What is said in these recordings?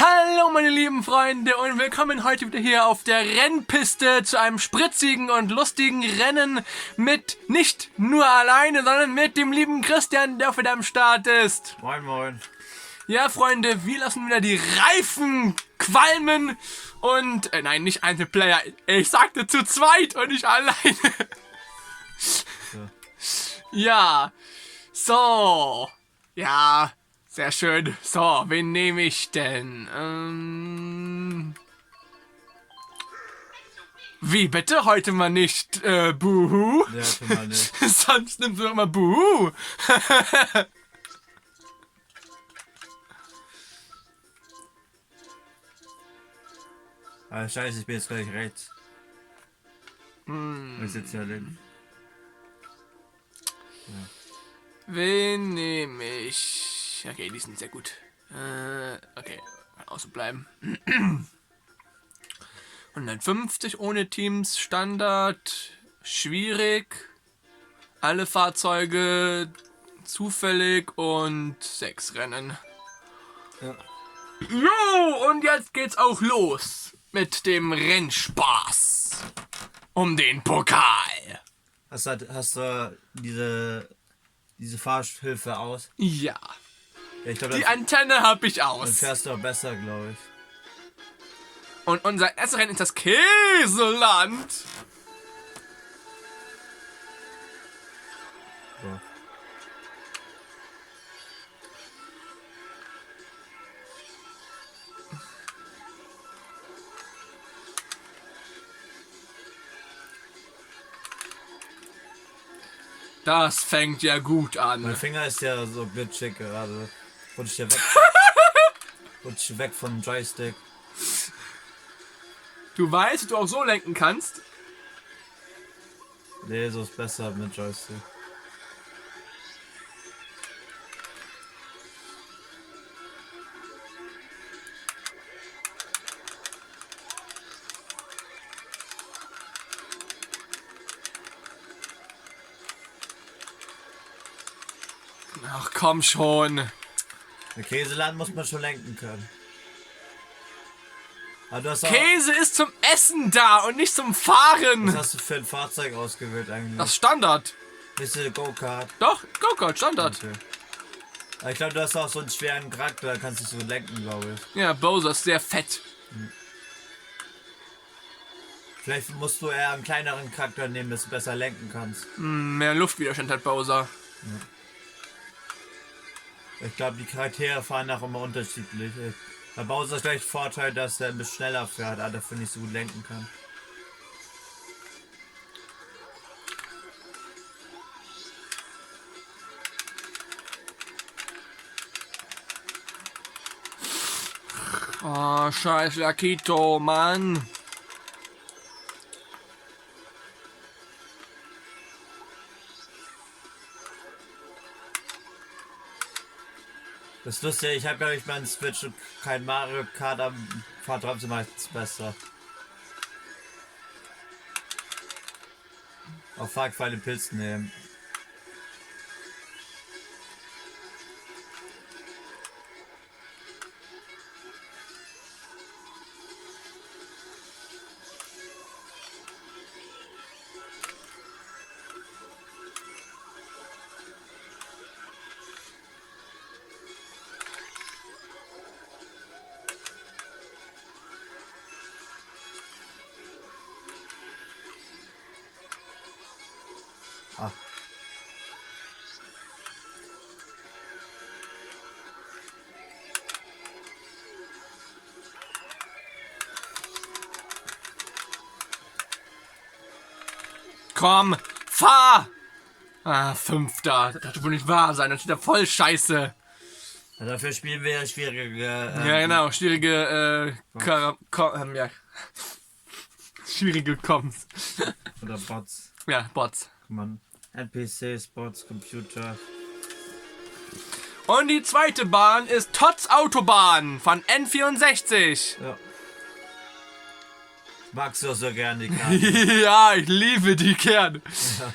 Hallo meine lieben Freunde und willkommen heute wieder hier auf der Rennpiste zu einem spritzigen und lustigen Rennen mit nicht nur alleine, sondern mit dem lieben Christian, der wieder am Start ist. Moin moin. Ja Freunde, wir lassen wieder die Reifen qualmen und, nein, nicht Einzelplayer, ich sagte zu zweit und nicht alleine. Ja, so, ja. Sehr schön. So, wen nehme ich denn? Wie bitte? Heute mal nicht Buhu? Ja, schon mal nicht. Sonst nimmst du immer Buhu. Ah, scheiße, ich bin jetzt gleich rechts. Ich sitze ja links. Wen nehme ich? Okay, die sind sehr gut. Okay, außen bleiben. 150 ohne Teams, Standard, schwierig. Alle Fahrzeuge zufällig und 6 Rennen. Ja. Jo, und jetzt geht's auch los mit dem Rennspaß um den Pokal. Hast du diese Fahrhilfe aus? Ja, Ja, ich glaube, die Antenne habe ich dann aus. fährst du auch besser, glaube ich. Und unser erstes Rennen ist das Käseland. So. Das fängt ja gut Mein an. Finger ist ja so glitschig gerade. Rutsch ja weg. Rutsch weg vom Joystick. Du weißt, dass du auch so lenken kannst. Nee, so ist besser mit Joystick. Ach komm schon. Im Käseland muss man schon lenken können. Aber du hast auch, Käse ist zum Essen da und nicht zum Fahren. was hast du für ein Fahrzeug ausgewählt eigentlich? Das Standard. Bisschen Go-Kart. Doch, Go-Kart, Standard. Okay. Aber ich glaube, du hast auch so einen schweren Charakter, da kannst du so lenken, glaube ich. Ja, Bowser ist sehr fett. Vielleicht musst du eher einen kleineren Charakter nehmen, dass du besser lenken kannst. Mehr Luftwiderstand hat Bowser. Ich glaube, die Charaktere fahren auch immer unterschiedlich. Bei Bowser ist vielleicht Vorteil, dass er ein bisschen schneller fährt, aber dafür nicht so gut lenken kann. Oh, scheiß Lakito, Mann. Das ist lustig, ich habe glaube ich meinen Switch und kein Mario Kart am Fahrt trotzdem meistens besser. Oh fuck, weil den Pilz nehmen. Ah. Komm, fahr! Ah, 5. Das darf wohl nicht wahr sein, das steht ja voll scheiße. Ja, dafür spielen wir ja schwierige. Ja, genau, schwierige, ja. Schwierige Comms. Oder Bots. Ja, Bots. Man. NPCs, Bots, Computer. Und die zweite Bahn ist Tots Autobahn von N64. Ja. Magst du auch so gerne die Karte? Ja, ich liebe die gern. Ja.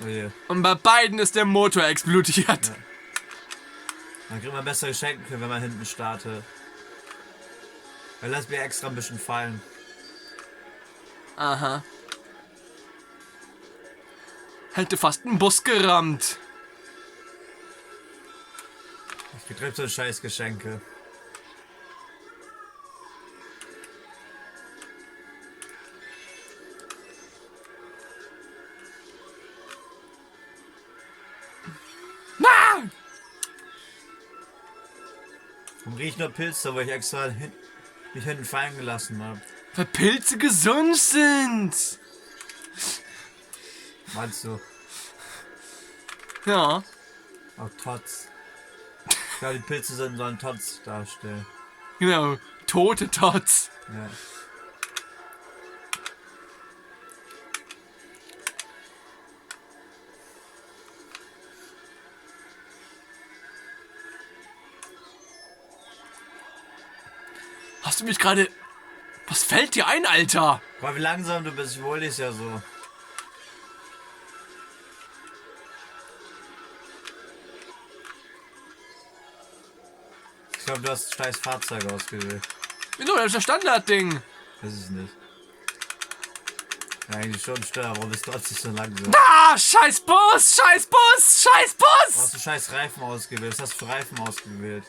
Oh je. Und bei beiden ist der Motor explodiert. Ja. Dann kriegt man bessere Geschenke, wenn man hinten startet. Dann lass mir extra ein bisschen fallen. Aha. Hätte fast einen Bus gerammt. Ich krieg so scheiß Geschenke. Ah! Und riech nur Pilze, weil ich extra mich hinten fallen gelassen habe. Weil Pilze gesund sind. Meinst du? Ja. Auch Tots. Ich glaube, die Pilze sollen Tots darstellen. Genau. Tote Tots. Ja. Hast du mich gerade... Was fällt dir ein, Alter? Boah, wie langsam du bist, ich wollte dich ja so. Ich glaube, du hast scheiß Fahrzeug ausgewählt. Wieso? Das ist das Standardding. Das ist nicht. Ja, eigentlich schon stör, aber bist trotzdem so langsam. Ah, scheiß Bus, scheiß Bus, scheiß Bus. Hast du scheiß Reifen ausgewählt? Was hast du für Reifen ausgewählt?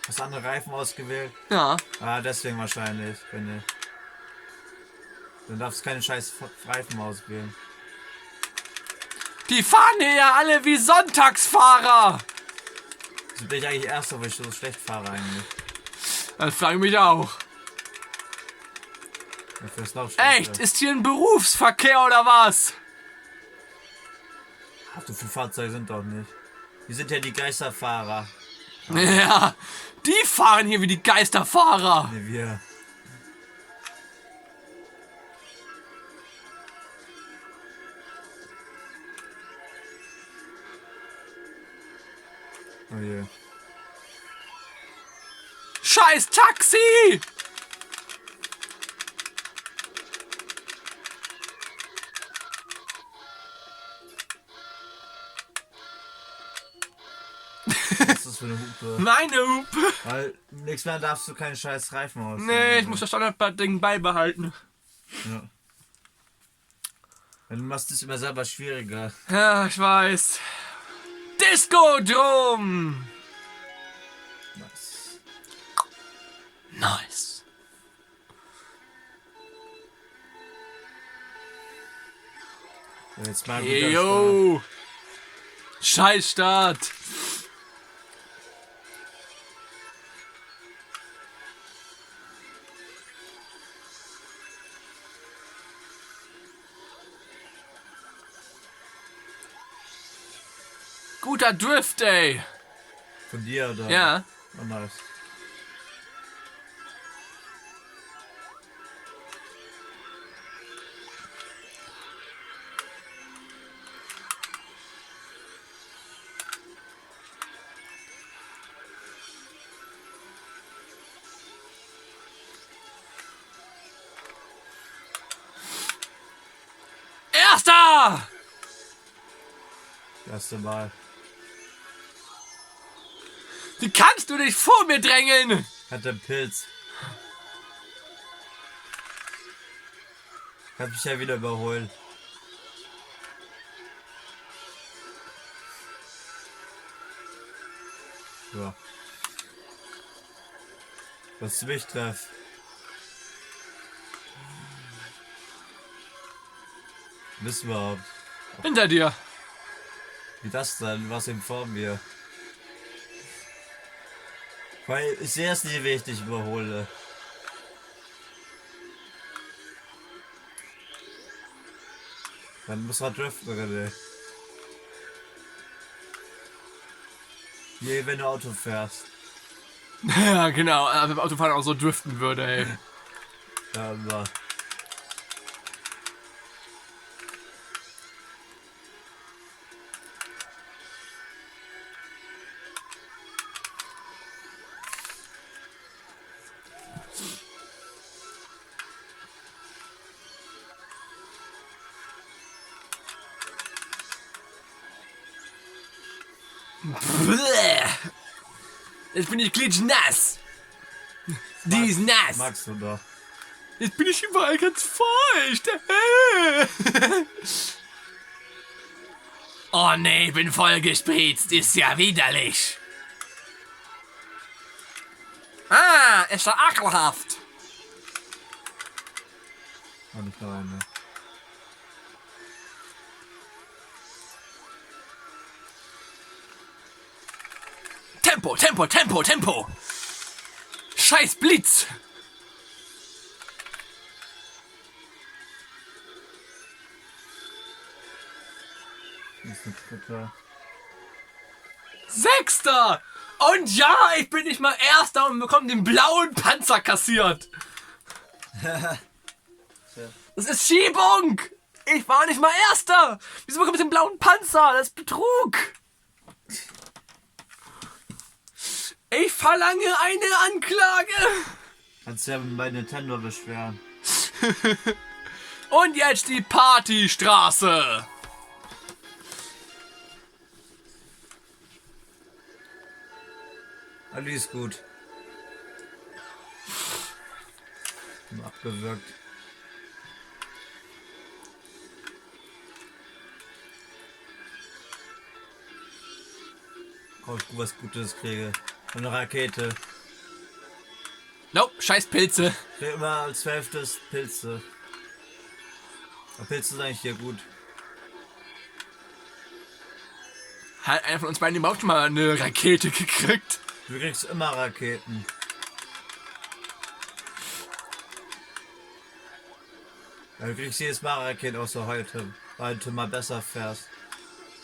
Hast du andere Reifen ausgewählt? Ja. Ah, deswegen wahrscheinlich, finde ich. Du darfst keine scheiß Reifen auswählen. Die fahren hier ja alle wie Sonntagsfahrer. Wieso bin ich eigentlich Erster, weil ich so schlecht fahre eigentlich? Das frage ich mich auch. Dafür ist noch schlechter. Echt? Ist hier ein Berufsverkehr oder was? Ach, so viele Fahrzeuge sind doch nicht. Wir sind ja die Geisterfahrer. Ja, die fahren hier wie die Geisterfahrer. Ne, wir. Oh je. Scheiß Taxi! Was ist das für eine Hupe? Meine Hupe. Weil nächstes Mal darfst du keine scheiß Reifen aus. Nee, ich muss das Standardding beibehalten. Ja. Du machst es immer selber schwieriger. Ja, ich weiß. Disco-Drum! Nice. Nice. Jetzt mal wieder Yo! Scheiß Start! Guter Drift, ey! von dir oder? Ja. Oh, nice. Erster! Erste Mal. Wie kannst du dich vor mir drängeln? Hat den Pilz. Kann mich ja wieder überholen. Ja. Was mich trifft. Wissen wir überhaupt. Hinter dir. Wie das denn? Was eben vor mir? Weil ich sehe es nicht, wie ich dich überhole. Dann muss man driften, René. Je, wenn du Auto fährst. Ja, genau. Aber beim Autofahren auch so driften würde, ey. Ja, immer. Bäh. Jetzt bin ich klitschnass. Die ist nass. Magst du doch. Jetzt bin ich überall ganz feucht. Oh nee, ich bin voll gespritzt. Ist ja widerlich. Ah, ist ja ekelhaft. Oh, nicht noch eine. Tempo, Tempo, Tempo, Tempo. Scheiß Blitz. Das ist ein Dritter. Sechster. Und ja, ich bin nicht mal Erster und bekomme den blauen Panzer kassiert. Das ist Schiebung. Ich war nicht mal Erster. Wieso bekomme ich den blauen Panzer? Das ist Betrug. Ich verlange eine Anklage. Kannst du ja bei Nintendo beschweren. Und jetzt die Partystraße. Alles gut. Nur abgewürgt. Ob ich was Gutes kriege. Eine Rakete. Nope, scheiß Pilze. Ich krieg immer als 12. Pilze. Aber Pilze sind eigentlich hier gut. Hat einer von uns beiden überhaupt schon mal eine Rakete gekriegt? Du kriegst immer Raketen. Ja, du kriegst jedes Mal Raketen, außer heute. Weil du mal besser fährst.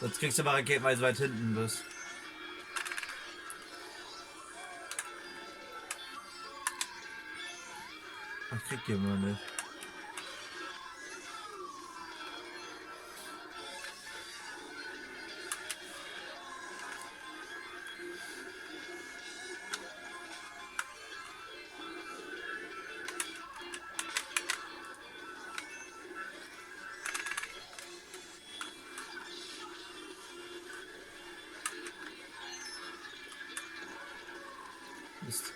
Sonst kriegst du immer Raketen, weil du weit hinten bist. Ich krieg die immer nicht. Mist.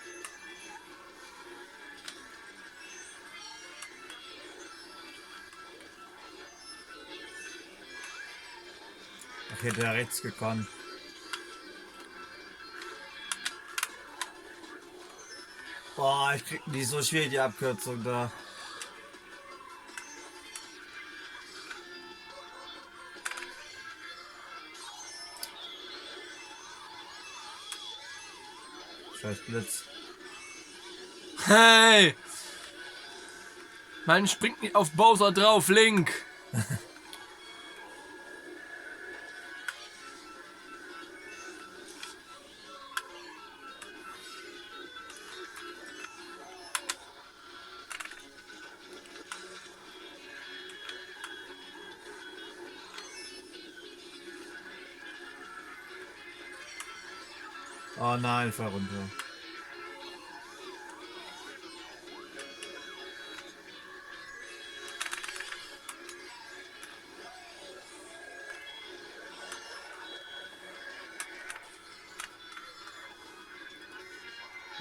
Ach, hätte er rechts gekonnt. Boah, ich krieg die so schwierig, die Abkürzung da. Scheiß Blitz. Hey! Man springt nicht auf Bowser drauf, Link. Oh nein, ich fahr runter.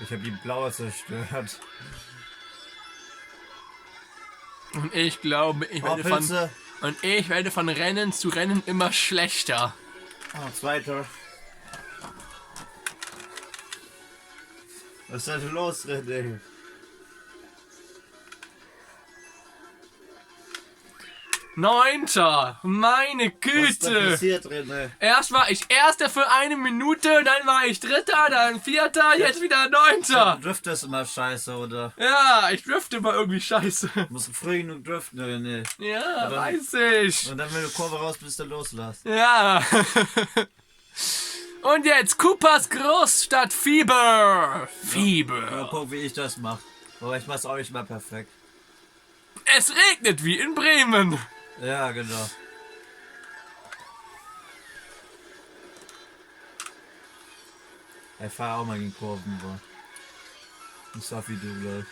Ich habe die blaue zerstört. Und ich glaube, ich Oh, werde Pilze. von Rennen zu Rennen immer schlechter. Oh, zweiter. Was ist denn los, René? Neunter! Meine Was ist denn Güte! passiert, René? Erst war ich Erster für eine Minute, dann war ich Dritter, dann Vierter, jetzt wieder Neunter! Du driftest immer scheiße, oder? Ja, ich drifte immer irgendwie scheiße. Du musst früh genug driften, René. Ja, Aber- weiß ich. Und dann, wenn du Kurve raus bist, dann loslassen. Ja. Und jetzt Coopers Großstadt Fieber. Ja, Fieber. guck, wie ich das mach. Aber ich mach's auch nicht mal perfekt. Es regnet wie in Bremen. Ja, genau. Ich fahr auch mal gegen Kurven, boah. Nicht so wie du, gleich.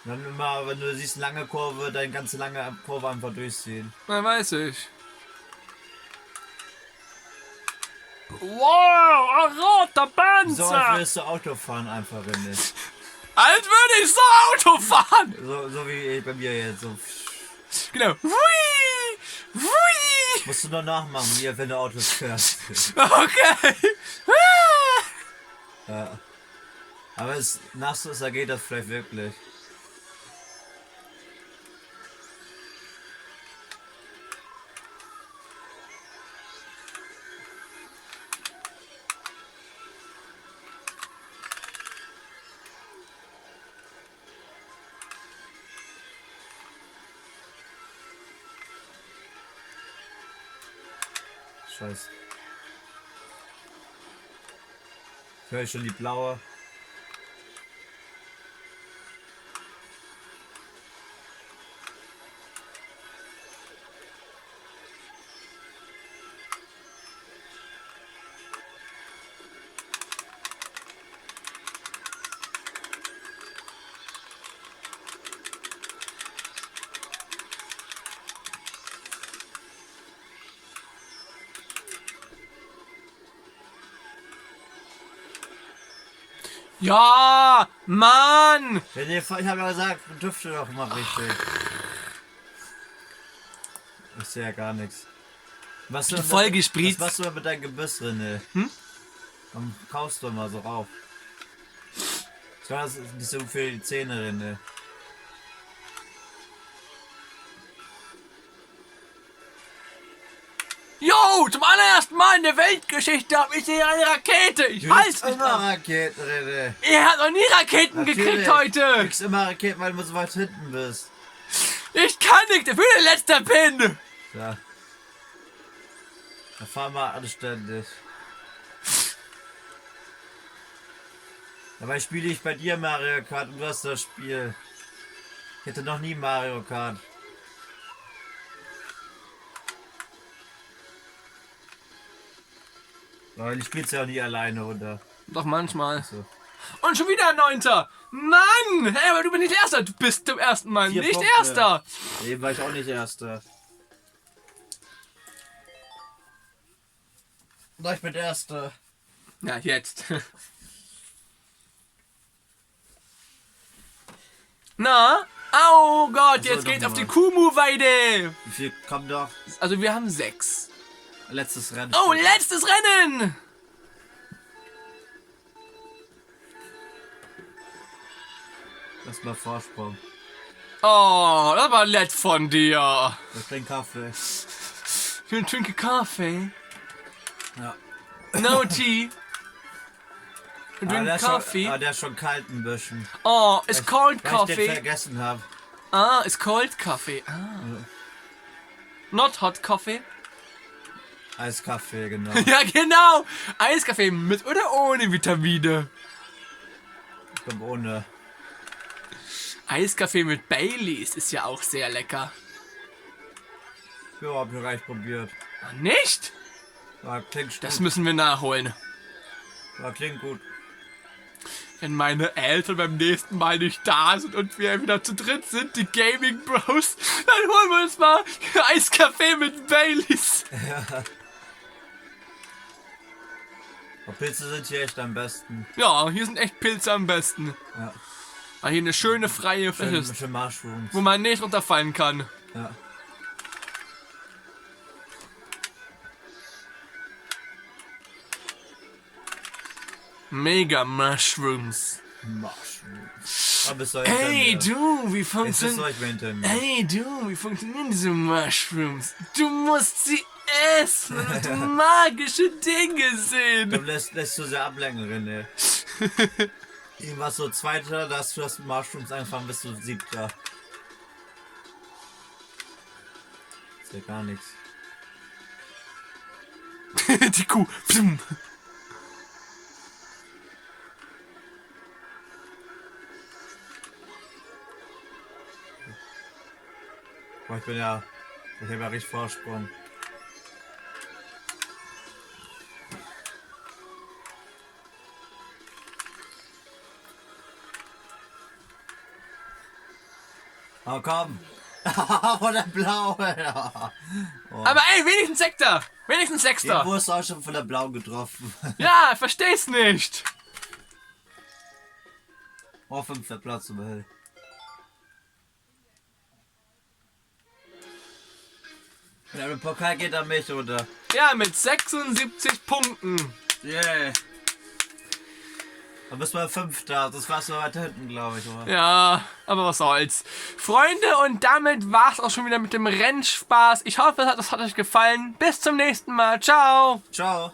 Dann immer, wenn du siehst, lange Kurve, deine ganze lange Kurve einfach durchziehen. Na, weiß ich. Wow, ein roter So als Panzer. würdest du Auto fahren einfach, René. Als würde ich so Auto fahren. So wie bei mir jetzt. So. Genau. Hui, hui. Musst du nur nachmachen, wie wenn du Autos fährst. Okay. Ja. Aber es nass ist, da geht das vielleicht wirklich. Scheiße. Höre ich schon die blaue. Ja, Mann. Ich habe ja gesagt, dürfte doch mal richtig. Ich sehe ja gar nichts. Was Die Folge spritzt. Was machst du mit deinem Gebiss, René? Dann kaust du mal so rauf. Ich weiß, das ist nicht so für die Zähne, René. Jo, zum allerersten Mal in der Weltgeschichte habe ich hier eine Rakete. Ich weiß nicht. immer Raketen, René. Ihr habt noch nie Raketen gekriegt Du heute. kriegst immer Raketen, weil du so weit hinten bist. Ich kann nicht, ich bin der letzte Pin. Ja. Dann fahr mal anständig. Dabei spiele ich bei dir Mario Kart und du hast das Spiel. Ich hätte noch nie Mario Kart. Weil ich spiel's ja auch nie alleine, oder? Doch manchmal. So. Und schon wieder ein Neunter. Mann, hey, aber du bist nicht Erster. Du bist zum ersten Mal 4 nicht Punkte. Erster. Eben war ich auch nicht Erster. Na, ich bin Erster. Ja, jetzt. Na? Oh Gott, So, jetzt geht's auf nochmal. die Kumu-Weide. Wie viel kommt noch? Also wir haben 6. Letztes Rennen. Oh, letztes Rennen. Lass mal Vorsprung. Oh, das war nett von dir. Ich trinke Kaffee. Ich trinke Kaffee. Ja. No tea. Ich der trinke ist schon, Kaffee. der ist schon kalt ein bisschen. Oh, it's cold Weil ich den coffee. vergessen habe. Ah, it's cold coffee. Ah. Not hot coffee. Eiskaffee, genau. Ja, genau. Eiskaffee mit oder ohne Vitamine. Ich glaube ohne. Eiskaffee mit Baileys ist ja auch sehr lecker. Ja, hab ich gleich probiert. Nicht? Ja, klingt Das gut. müssen wir nachholen. Ja, klingt gut. Wenn meine Eltern beim nächsten Mal nicht da sind und wir wieder zu dritt sind, die Gaming Bros, dann holen wir uns mal Eiskaffee mit Baileys. Aber Pilze sind hier echt am besten. Ja, hier sind echt Pilze am besten. Ja. Weil hier eine schöne freie Fläche ist, Schön Mushrooms. wo man nicht runterfallen kann. Ja. Mega Mushrooms. Mushrooms. Aber es soll Hey hinter mir. du, wie Es ist funktioniert... euch hinter mir. Hey du, wie funktionieren diese Mushrooms? Du musst sie essen und magische Dinge sehen. Du lässt du sehr ablenken, René. Ich war so Zweiter, dass du das Mushrooms angefangen bist du Siebter. Ist ja gar nichts. Die Kuh. Pfum. Boah, ich habe ja richtig Vorsprung. Oh komm! Oh, der blaue! Oh. Aber ey, wenigstens Sektor. Wenigstens Den Sechster. Wurst auch schon von der Blau getroffen. Ja, versteh's nicht. Oh, 5. Platz zum Hell. Ja, der Pokal geht an mich, oder? Ja, mit 76 Punkten. Yeah. Da bist du mal 5. Das war's noch weiter hinten, glaube ich, oder? Ja, aber was soll's. Freunde, und damit war's auch schon wieder mit dem Rennspaß. Ich hoffe, das hat euch gefallen. Bis zum nächsten Mal. Ciao. Ciao.